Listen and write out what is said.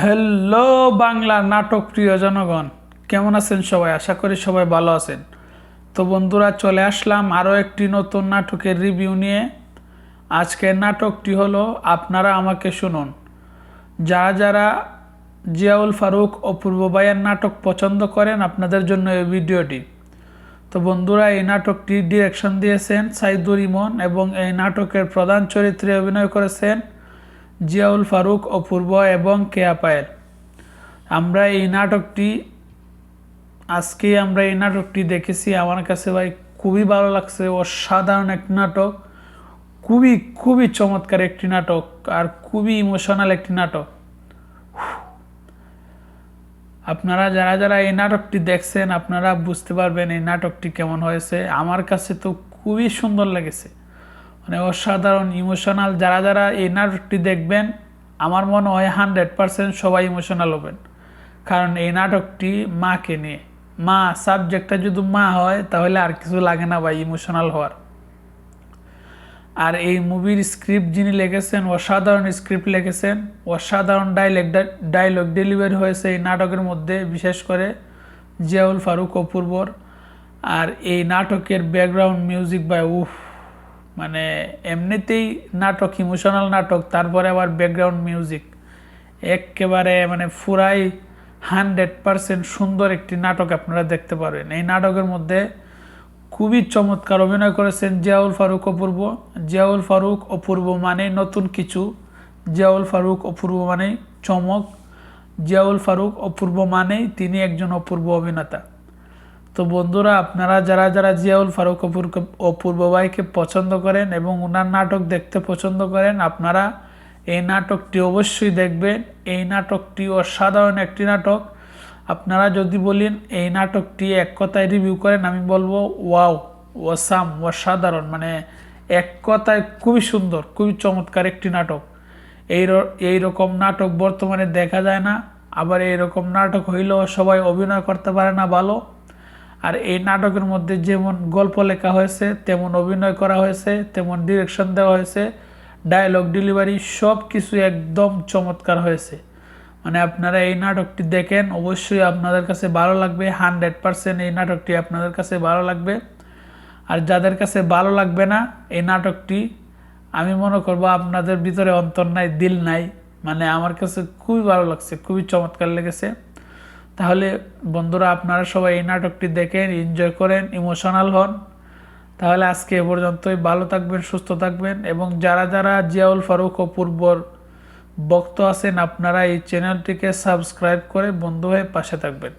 Hello Bangla নাটক প্রিয় জনগণ, কেমন আছেন সবাই? আশা করি সবাই ভালো আছেন। তো বন্ধুরা, চলে আসলাম আরও একটি নতুন নাটকের রিভিউ নিয়ে। আজকের নাটকটি হলো আপনারা আমাকে শুনুন। যারা যারা জিয়াউল ফারুক অপূর্ব ভাইয়ের নাটক পছন্দ করেন, আপনাদের জন্য এই ভিডিওটি। তো বন্ধুরা, এই নাটকটি ডিরেকশন দিয়েছেন সাইদুর ইমন এবং এই নাটকের প্রধান চরিত্রে অভিনয় করেছেন জিয়াউল ফারুক অপূর্ব এবং কেয়া পায়েল। আমরা এই নাটকটি দেখেছি। আমার কাছে ভাই খুবই ভালো লাগছে। অসাধারণ একটি নাটক, খুবই খুবই চমৎকার একটি নাটক, আর খুবই ইমোশনাল একটি নাটক। আপনারা যারা যারা এই নাটকটি দেখছেন, আপনারা বুঝতে পারবেন এই নাটকটি কেমন হয়েছে। আমার কাছে তো খুবই সুন্দর লেগেছে, মানে অসাধারণ ইমোশনাল। যারা যারা এই নাটকটি দেখবেন, আমার মনে হয় 100% সবাই ইমোশনাল হবেন। কারণ এই নাটকটি মাকে নিয়ে, মা সাবজেক্টটা যদি মা হয় তাহলে আর কিছু লাগে না ভাই ইমোশনাল হওয়ার। আর এই মুভির স্ক্রিপ্ট যিনি লিখেছেন, অসাধারণ স্ক্রিপ্ট লিখেছেন, অসাধারণ ডায়লগ ডেলিভারি হয়েছে এই নাটকের মধ্যে, বিশেষ করে জিয়াউল ফারুক অপূর্বর। আর এই নাটকের ব্যাকগ্রাউন্ড মিউজিক ভাই মানে এমনিতেই নাটক ইমোশনাল নাটক, তারপরে আবার ব্যাকগ্রাউন্ড মিউজিক একেবারে মানে পুরাই 100% সুন্দর একটি নাটক আপনারা দেখতে পারবেন। এই নাটকের মধ্যে খুবই চমৎকার অভিনয় করেছেন জিয়াউল ফারুক অপূর্ব। জিয়াউল ফারুক অপূর্ব মানে নতুন কিছু, জিয়াউল ফারুক অপূর্ব মানে চমক, জিয়াউল ফারুক অপূর্ব মানেই তিনি একজন অপূর্ব অভিনেতা। তো বন্ধুরা, আপনারা যারা যারা জিয়াউল ফারুক অপূর্ব ভাইকে পছন্দ করেন এবং ওনার নাটক দেখতে পছন্দ করেন, আপনারা এই নাটকটি অবশ্যই দেখবেন। এই নাটকটি অসাধারণ একটি নাটক। আপনারা যদি বলেন এই নাটকটি এক কথায় রিভিউ করেন, আমি বলবো ওয়াও, ওয়াসাম, অসাধারণ, মানে এক কথায় খুবই সুন্দর, খুবই চমৎকার একটি নাটক। এই রকম নাটক বর্তমানে দেখা যায় না। আবার এই রকম নাটক হইলেও সবাই অভিনয় করতে পারে না ভালো। আর এই নাটকের মধ্যে যেমন গল্প লেখা হয়েছে, তেমন অভিনয় করা হয়েছে, তেমন ডিরেকশন দেওয়া হয়েছে, ডায়লগ ডেলিভারি সব কিছু একদম চমৎকার হয়েছে। মানে আপনারা এই নাটকটি দেখেন, অবশ্যই আপনাদের কাছে ভালো লাগবে। 100% এই নাটকটি আপনাদের কাছে ভালো লাগবে। আর যাদের কাছে ভালো লাগবে না এই নাটকটি, আমি মনে করবো আপনাদের ভিতরে অন্তর নাই, দিল নাই। মানে আমার কাছে খুবই ভালো লাগছে, খুবই চমৎকার লেগেছে। তাহলে বন্ধুরা, আপনারা সবাই এই নাটকটি দেখেন, এনজয় করেন, ইমোশনাল হন। তাহলে আজকে এ পর্যন্তই। ভালো থাকবেন, সুস্থ থাকবেন, এবং যারা যারা জিয়াউল ফারুক অপূর্বর ভক্ত আছেন, আপনারা এই চ্যানেলটিকে সাবস্ক্রাইব করে বন্ধু হয়ে পাশে থাকবেন।